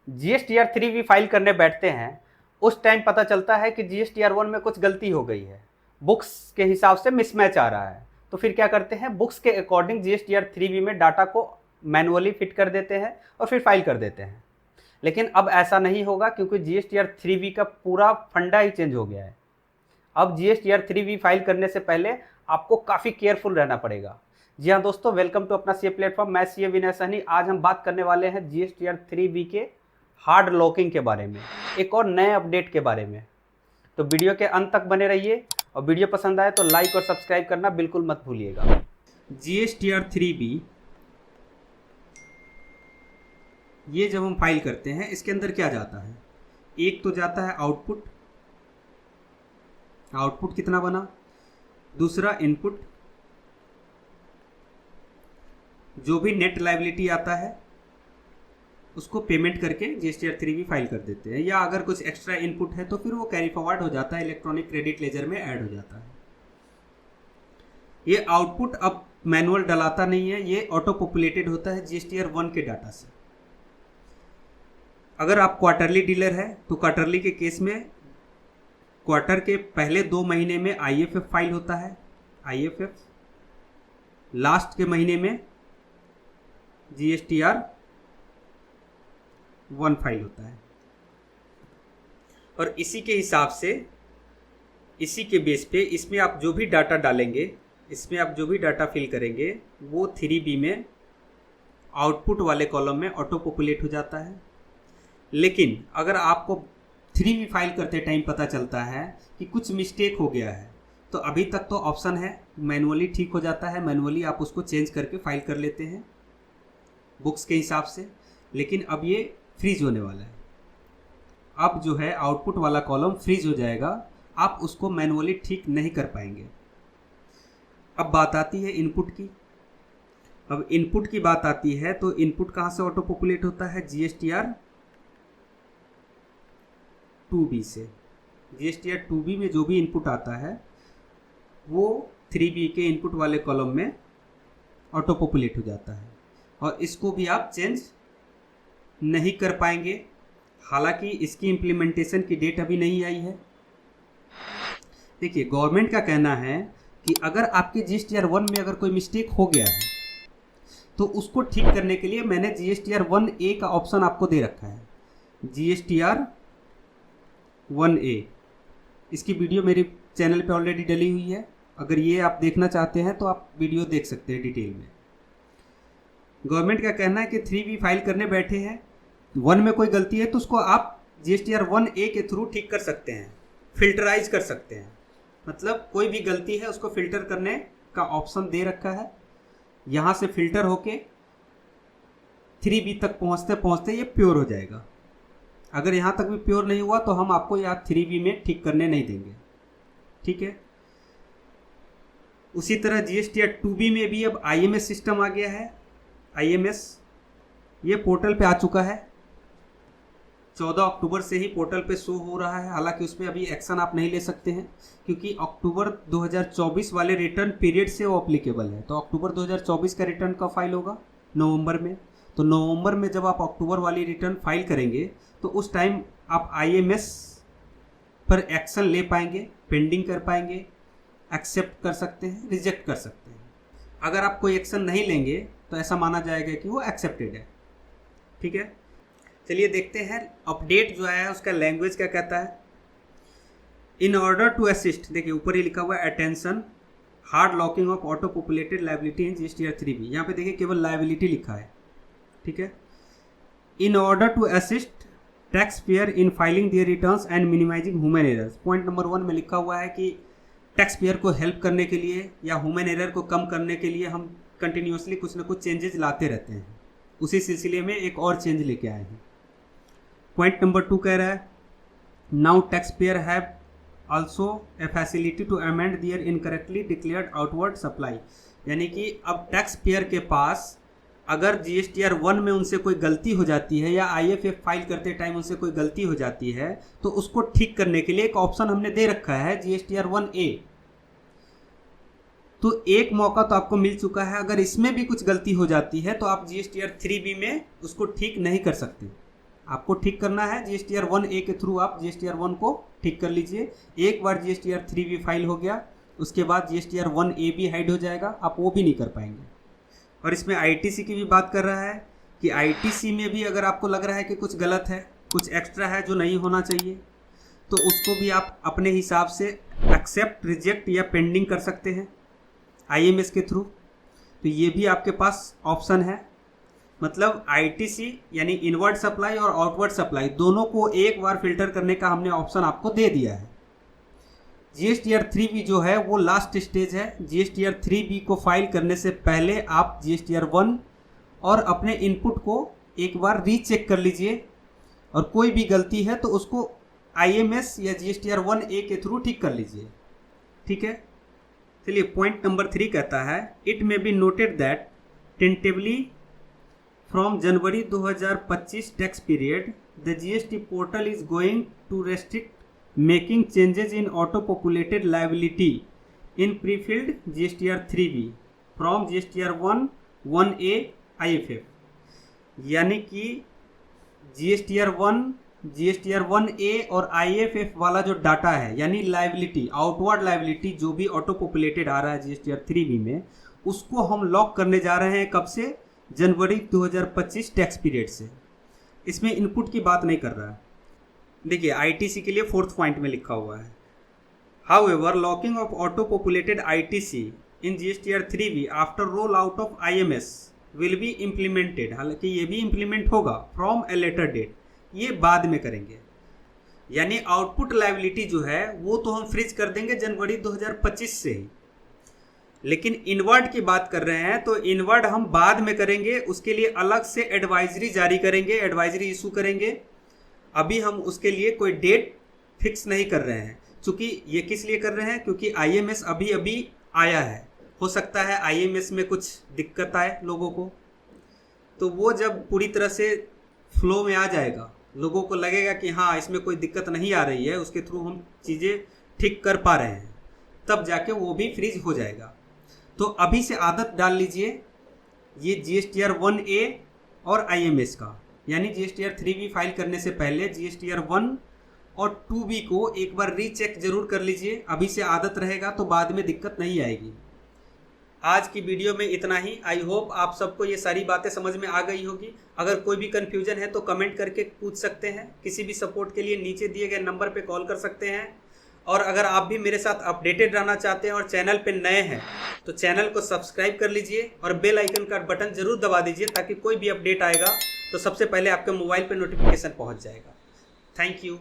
GSTR 3 भी file करने बैठते हैं, उस टाइम पता चलता है कि जीएसटीआर 1 में कुछ गलती हो गई है, बुक्स के हिसाब से मिसमैच आ रहा है। तो फिर क्या करते हैं, बुक्स के अकॉर्डिंग जीएसटीआर 3 में डाटा को मैनुअली फिट कर देते हैं और फिर फाइल कर देते हैं। लेकिन अब ऐसा नहीं होगा, क्योंकि जीएसटीआर 3 का पूरा फंडा ही चेंज हो गया है। अब जीएसटीआर 3 फाइल करने से पहले आपको काफ़ी केयरफुल रहना पड़ेगा। जी हाँ दोस्तों, वेलकम टू अपना सीए प्लेटफॉर्म। मैं सीए विनय सहनी। आज हम बात करने वाले हैं जीएसटीआर 3 के हार्ड लॉकिंग के बारे में, एक और नए अपडेट के बारे में। तो वीडियो के अंत तक बने रहिए, और वीडियो पसंद आए तो लाइक और सब्सक्राइब करना बिल्कुल मत भूलिएगा। जीएसटीआर 3 ये जब हम फाइल करते हैं, इसके अंदर क्या जाता है? एक तो जाता है आउटपुट, आउटपुट कितना बना। दूसरा इनपुट, जो भी नेट लायबिलिटी आता है उसको पेमेंट करके जीएसटीआर 3 फाइल कर देते हैं, या अगर कुछ एक्स्ट्रा इनपुट है तो फिर वो कैरी फॉरवर्ड हो जाता है, इलेक्ट्रॉनिक क्रेडिट लेजर में ऐड हो जाता है। ये आउटपुट अब मैनुअल डलाता नहीं है, ये ऑटो पॉपुलेटेड होता है जीएसटीआर 1 के डाटा से। अगर आप क्वार्टरली डीलर है तो क्वार्टरली के केस में क्वार्टर के पहले 2 महीने में आईएफएफ फाइल होता है, आईएफएफ। लास्ट के महीने में जीएसटीआर 1 फाइल होता है। और इसी के हिसाब से, इसी के बेस पे इसमें आप जो भी डाटा डालेंगे, इसमें आप जो भी डाटा फिल करेंगे, वो 3B में आउटपुट वाले कॉलम में ऑटो पॉपुलेट हो जाता है। लेकिन अगर आपको 3B फाइल करते टाइम पता चलता है कि कुछ मिस्टेक हो गया है, तो अभी तक तो ऑप्शन है मैनुअली ठीक हो जाता है, मैनुअली आप उसको चेंज करके फाइल कर लेते हैं बुक्स के हिसाब से। लेकिन अब ये फ्रीज होने वाला है। अब जो है आउटपुट वाला कॉलम फ्रीज हो जाएगा, आप उसको मैनुअली ठीक नहीं कर पाएंगे। अब बात आती है इनपुट की। अब इनपुट की बात आती है तो इनपुट कहाँ से ऑटो पॉपुलेट होता है? जीएसटीआर 2B से। जीएसटीआर 2B में जो भी इनपुट आता है वो 3B के इनपुट वाले कॉलम में ऑटो पॉपुलेट हो जाता है, और इसको भी आप चेंज नहीं कर पाएंगे। हालांकि इसकी इम्प्लीमेंटेशन की डेट अभी नहीं आई है। देखिए, गवर्नमेंट का कहना है कि अगर आपके जीएसटीआर 1 में अगर कोई मिस्टेक हो गया है तो उसको ठीक करने के लिए मैंने जीएसटीआर 1A का ऑप्शन आपको दे रखा है। जीएसटीआर 1A, इसकी वीडियो मेरे चैनल पे ऑलरेडी डली हुई है। अगर ये आप देखना चाहते हैं तो आप वीडियो देख सकते हैं डिटेल में। गवर्नमेंट का कहना है कि 3B फाइल करने बैठे हैं, 1 में कोई गलती है तो उसको आप जीएसटीआर 1A के थ्रू ठीक कर सकते हैं, फिल्टराइज कर सकते हैं। मतलब कोई भी गलती है उसको फिल्टर करने का ऑप्शन दे रखा है। यहाँ से फिल्टर होके 3B तक पहुँचते पहुँचते ये प्योर हो जाएगा। अगर यहाँ तक भी प्योर नहीं हुआ तो हम आपको यहाँ 3B में ठीक करने नहीं देंगे, ठीक है। उसी तरह जीएसटीआर 2B में भी अब आईएमएस सिस्टम आ गया है। आईएमएस ये पोर्टल पे आ चुका है, 14 अक्टूबर से ही पोर्टल पे शो हो रहा है। हालांकि उसमें अभी एक्शन आप नहीं ले सकते हैं, क्योंकि अक्टूबर 2024 वाले रिटर्न पीरियड से वो अप्लीकेबल है। तो अक्टूबर 2024 का रिटर्न कब फाइल होगा? नवंबर में। तो नवंबर में जब आप अक्टूबर वाली रिटर्न फाइल करेंगे तो उस टाइम आप आईएमएस पर एक्शन ले पाएंगे, पेंडिंग कर पाएंगे, एक्सेप्ट कर सकते हैं, रिजेक्ट कर सकते हैं। अगर आप कोई एक्शन नहीं लेंगे तो ऐसा माना जाएगा कि वो एक्सेप्टेड है, ठीक है। चलिए देखते हैं अपडेट जो आया है उसका लैंग्वेज क्या कहता है। इन ऑर्डर टू असिस्ट, देखिए ऊपर ही लिखा हुआ है attention, hard locking of auto populated liability in GSTR 3B। यहाँ पे देखिए केवल लायबिलिटी लिखा है, ठीक है। In order to assist tax payer in filing their returns and minimising human errors. Point number 1 में लिखा हुआ है कि टैक्स पेयर को हेल्प करने के लिए या ह्यूमन एरर को कम करने के लिए हम कंटिन्यूसली कुछ ना कुछ चेंजेस लाते रहते हैं। उसी सिलसिले में एक और चेंज लेके आए हैं। पॉइंट नंबर 2 कह रहा है, now tax payer have also a facility to amend their incorrectly declared outward supply. यानी कि अब टैक्स पेयर के पास अगर जीएसटीआर 1 में उनसे कोई गलती हो जाती है या आईएफएफ फाइल करते टाइम उनसे कोई गलती हो जाती है तो उसको ठीक करने के लिए एक ऑप्शन हमने दे रखा है जीएसटीआर 1A। तो एक मौका तो आपको मिल चुका है। अगर इसमें भी कुछ गलती हो जाती है तो आप जीएसटीआर 3B में उसको ठीक नहीं कर सकते। आपको ठीक करना है GSTR 1A के थ्रू आप GSTR 1 को ठीक कर लीजिए। एक बार GSTR 3B फाइल हो गया उसके बाद GSTR 1A भी हाइड हो जाएगा, आप वो भी नहीं कर पाएंगे। और इसमें ITC की भी बात कर रहा है कि ITC में भी अगर आपको लग रहा है कि कुछ गलत है, कुछ एक्स्ट्रा है जो नहीं होना चाहिए, तो उसको भी आप अपने हिसाब से एक्सेप्ट, रिजेक्ट या पेंडिंग कर सकते हैं IMS के थ्रू। तो ये भी आपके पास ऑप्शन है। मतलब ITC यानी इनवर्ड सप्लाई और आउटवर्ड सप्लाई दोनों को एक बार फिल्टर करने का हमने ऑप्शन आपको दे दिया है। GSTR 3B जो है वो लास्ट स्टेज है। GSTR 3B को फाइल करने से पहले आप GSTR 1 और अपने इनपुट को एक बार रीचेक कर लीजिए, और कोई भी गलती है तो उसको IMS या GSTR 1A के थ्रू ठीक कर लीजिए। ठीक है, चलिए पॉइंट नंबर 3 कहता है it may be noted that tentatively from January 2025 tax period the GST portal is going to restrict making changes in auto populated liability in prefilled GSTR 3B from GSTR 1A IFF। यानी कि GSTR 1, GSTR 1A और IFF वाला जो data है यानी liability, outward liability जो भी auto populated आ रहा है GSTR 3B में, उसको हम लॉक करने जा रहे हैं। कब से? जनवरी 2025 टैक्स पीरियड से। इसमें इनपुट की बात नहीं कर रहा है। देखिए ITC के लिए 4th पॉइंट में लिखा हुआ है however locking of auto populated ITC in GSTR 3B after roll out of IMS will be implemented. हालांकि ये भी इम्प्लीमेंट होगा फ्रॉम ए लेटर डेट, ये बाद में करेंगे। यानी आउटपुट लायबिलिटी जो है वो तो हम फ्रीज कर देंगे जनवरी 2025 से ही, लेकिन इनवर्ड की बात कर रहे हैं तो इनवर्ड हम बाद में करेंगे। उसके लिए अलग से एडवाइजरी जारी करेंगे, एडवाइजरी इशू करेंगे। अभी हम उसके लिए कोई डेट फिक्स नहीं कर रहे हैं। चूँकि ये किस लिए कर रहे हैं? क्योंकि IMS अभी अभी आया है, हो सकता है IMS में कुछ दिक्कत आए लोगों को, तो वो जब पूरी तरह से फ्लो में आ जाएगा, लोगों को लगेगा कि हाँ इसमें कोई दिक्कत नहीं आ रही है, उसके थ्रू हम चीज़ें ठीक कर पा रहे हैं, तब जाके वो भी फ्रीज हो जाएगा। तो अभी से आदत डाल लीजिए ये GSTR 1A और IMS का, यानी GSTR 3B फाइल करने से पहले GSTR 1 और 2B को एक बार रीचेक जरूर कर लीजिए। अभी से आदत रहेगा तो बाद में दिक्कत नहीं आएगी। आज की वीडियो में इतना ही। आई होप आप सबको ये सारी बातें समझ में आ गई होगी। अगर कोई भी कन्फ्यूजन है तो कमेंट करके पूछ सकते हैं। किसी भी सपोर्ट के लिए नीचे दिए गए नंबर पे कॉल कर सकते हैं। और अगर आप भी मेरे साथ अपडेटेड रहना चाहते हैं और चैनल पे नए हैं तो चैनल को सब्सक्राइब कर लीजिए और बेल आइकन का बटन जरूर दबा दीजिए, ताकि कोई भी अपडेट आएगा तो सबसे पहले आपके मोबाइल पे नोटिफिकेशन पहुंच जाएगा। Thank you.